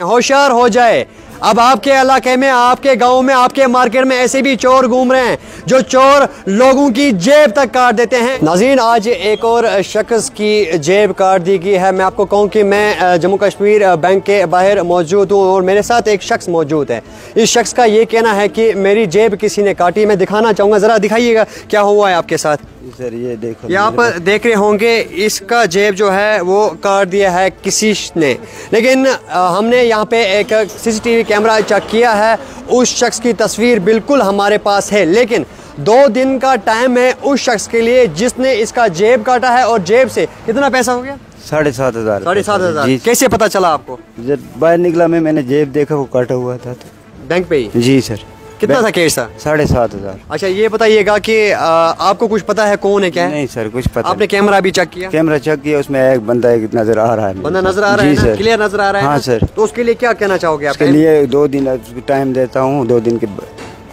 होशियार हो जाए। अब आपके इलाके में, आपके गांव में, आपके मार्केट में ऐसे भी चोर घूम रहे हैं जो चोर लोगों की जेब तक काट देते हैं। नाज़रीन, आज एक और शख्स की जेब काट दी गई है। मैं आपको कहूं कि मैं जम्मू कश्मीर बैंक के बाहर मौजूद हूं और मेरे साथ एक शख्स मौजूद है। इस शख्स का ये कहना है कि मेरी जेब किसी ने काटी। मैं दिखाना चाहूँगा, ज़रा दिखाइएगा क्या हुआ है आपके साथ। सर ये देखो, ये आप देख रहे होंगे, इसका जेब जो है वो काट दिया है किसी ने। लेकिन हमने यहाँ पे एक सीसीटीवी कैमरा चेक किया है, उस शख्स की तस्वीर बिल्कुल हमारे पास है। लेकिन 2 दिन का टाइम है उस शख्स के लिए जिसने इसका जेब काटा है। और जेब से कितना पैसा हो गया? 7,500। 7,500। कैसे पता चला आपको? जब बाहर निकला मैंने जेब देखा, वो काटा हुआ था। तो बैंक पे ही? जी सर। कितना था केस था? 7,500। अच्छा, ये बताइएगा कि आपको कुछ पता है कौन है, क्या है? नहीं सर, कुछ पता। आपने कैमरा भी चेक किया? कैमरा चेक किया, उसमें एक बंदा नजर आ रहा है। बंदा नजर आ रहा है ना? क्लियर नजर आ रहा है? हाँ सर। तो उसके लिए क्या कहना चाहोगे आप? उसके लिए 2 दिन टाइम देता हूँ, 2 दिन के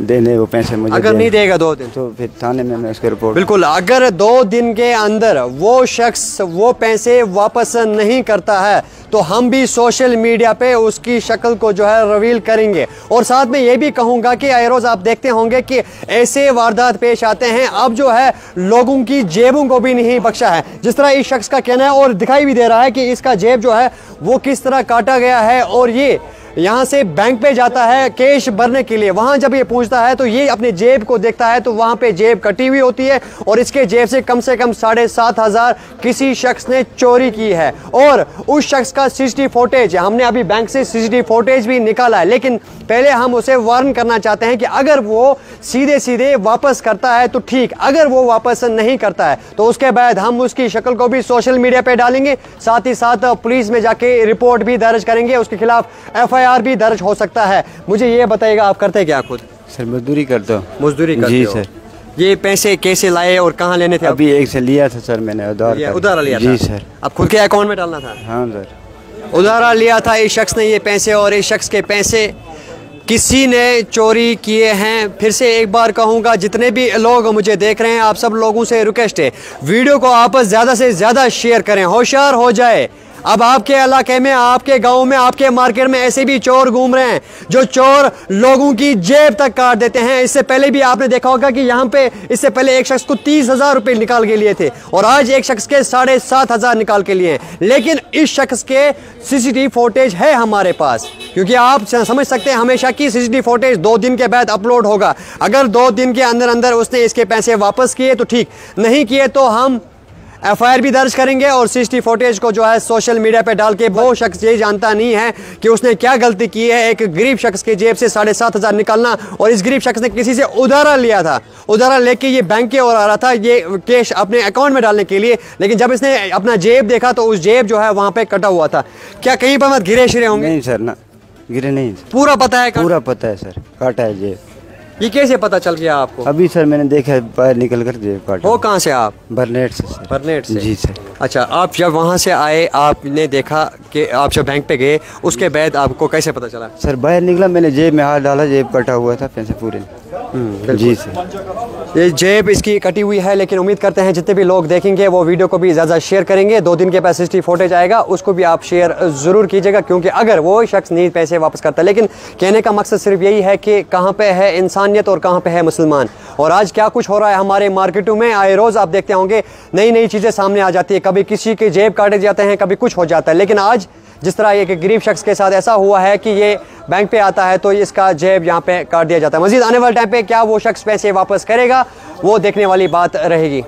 देने वो पैसे मुझे। अगर नहीं देगा 2 दिन तो फिर थाने में मैं उसकी रिपोर्ट। बिल्कुल, अगर 2 दिन के अंदर वो शख्स वो पैसे वापस नहीं करता है तो हम भी सोशल मीडिया पे उसकी शक्ल को जो है रिवील करेंगे। और साथ में ये भी कहूँगा कि आए रोज़ आप देखते होंगे कि ऐसे वारदात पेश आते हैं। अब जो है लोगों की जेबों को भी नहीं बख्शा है, जिस तरह इस शख्स का कहना है। और दिखाई भी दे रहा है कि इसका जेब जो है वो किस तरह काटा गया है। और ये यहाँ से बैंक पे जाता है कैश भरने के लिए। वहाँ जब ये पहुँचता है तो ये अपने जेब को देखता है तो वहाँ पे जेब कटी हुई होती है और इसके जेब से कम 7,500 किसी शख्स ने चोरी की है। और उस शख्स का सीसीटीवी फुटेज, हमने अभी बैंक से सीसीटीवी फुटेज भी निकाला है। लेकिन पहले हम उसे वार्न करना चाहते हैं कि अगर वो सीधे सीधे वापस करता है तो ठीक, अगर वो वापस नहीं करता है तो उसके बाद हम उसकी शक्ल को भी सोशल मीडिया पे डालेंगे। साथ ही साथ पुलिस में जाके रिपोर्ट भी दर्ज करेंगे, उसके खिलाफ FIR भी दर्ज हो सकता है। मुझे ये बताइएगा, आप करते क्या खुद? सर मजदूरी करता हूँ। मजदूरी करते जी हो? सर। ये पैसे कैसे लाए और कहाँ लेने थे? अभी एक से लिया था सर मैंने, उधार लिया जी था? सर। अब खुद के अकाउंट में डालना था? हाँ सर। उधारा लिया था इस शख्स ने ये पैसे, और इस शख्स के पैसे किसी ने चोरी किए हैं। फिर से एक बार कहूँगा, जितने भी लोग मुझे देख रहे हैं, आप सब लोगों से रिक्वेस्ट है, वीडियो को आप ज़्यादा से ज़्यादा शेयर करें। होशियार हो जाए। अब आपके इलाके में, आपके गांव में, आपके मार्केट में ऐसे भी चोर घूम रहे हैं जो चोर लोगों की जेब तक काट देते हैं। इससे पहले भी आपने देखा होगा कि यहाँ पे इससे पहले एक शख्स को 30,000 रुपये निकाल के लिए थे और आज एक शख्स के 7,500 निकाल के लिए हैं। लेकिन इस शख्स के सीसीटीवी फुटेज है हमारे पास, क्योंकि आप समझ सकते हैं हमेशा की सीसीटीवी फुटेज 2 दिन के बाद अपलोड होगा। अगर 2 दिन के अंदर अंदर उसने इसके पैसे वापस किए तो ठीक, नहीं किए तो हम FIR भी दर्ज करेंगे और सीसीटीवी फुटेज को जो है सोशल मीडिया पे डाल के, वो शख्स ये जानता नहीं है कि उसने क्या गलती की है। एक गरीब शख्स के जेब से 7,500 निकालना, और इस गरीब शख्स ने किसी से उधारा लिया था, उधारा लेके ये बैंक की ओर आ रहा था ये कैश अपने अकाउंट में डालने के लिए। लेकिन जब इसने अपना जेब देखा तो उस जेब जो है वहाँ पे कटा हुआ था। क्या कहीं पर मत गिरे शिरे होंगे? नहीं सर, ना गिरे नहीं। पूरा पता है? पूरा पता है सर, काटा है जेब। ये कैसे पता चल गया आपको? अभी सर मैंने देखा, बाहर निकल कर जेब काटा। हो कहाँ से आप? बरनेट से सर। बरनेट से? जी सर। अच्छा, आप जब वहाँ से आए, आपने देखा कि आप जब बैंक पे गए, उसके बाद आपको कैसे पता चला? सर बाहर निकला, मैंने जेब में हाथ डाला, जेब कटा हुआ था, पैसे पूरे। जी सर। ये जेब इसकी कटी हुई है। लेकिन उम्मीद करते हैं जितने भी लोग देखेंगे वो वीडियो को भी ज़्यादा शेयर करेंगे। 2 दिन के बाद सीसीटीवी फुटेज आएगा, उसको भी आप शेयर ज़रूर कीजिएगा, क्योंकि अगर वो शख्स नहीं पैसे वापस करता। लेकिन कहने का मकसद सिर्फ यही है कि कहाँ पे है इंसानियत और कहाँ पे है मुसलमान। और आज क्या कुछ हो रहा है हमारे मार्केटों में, आए रोज़ आप देखते होंगे नई नई चीज़ें सामने आ जाती है। कभी किसी के जेब काटे जाते हैं, कभी कुछ हो जाता है। लेकिन आज जिस तरह एक गरीब शख्स के साथ ऐसा हुआ है कि ये बैंक पे आता है तो इसका जेब यहाँ पे काट दिया जाता है। मजीद आने वाले टाइम पे क्या वो शख्स पैसे वापस करेगा, वो देखने वाली बात रहेगी।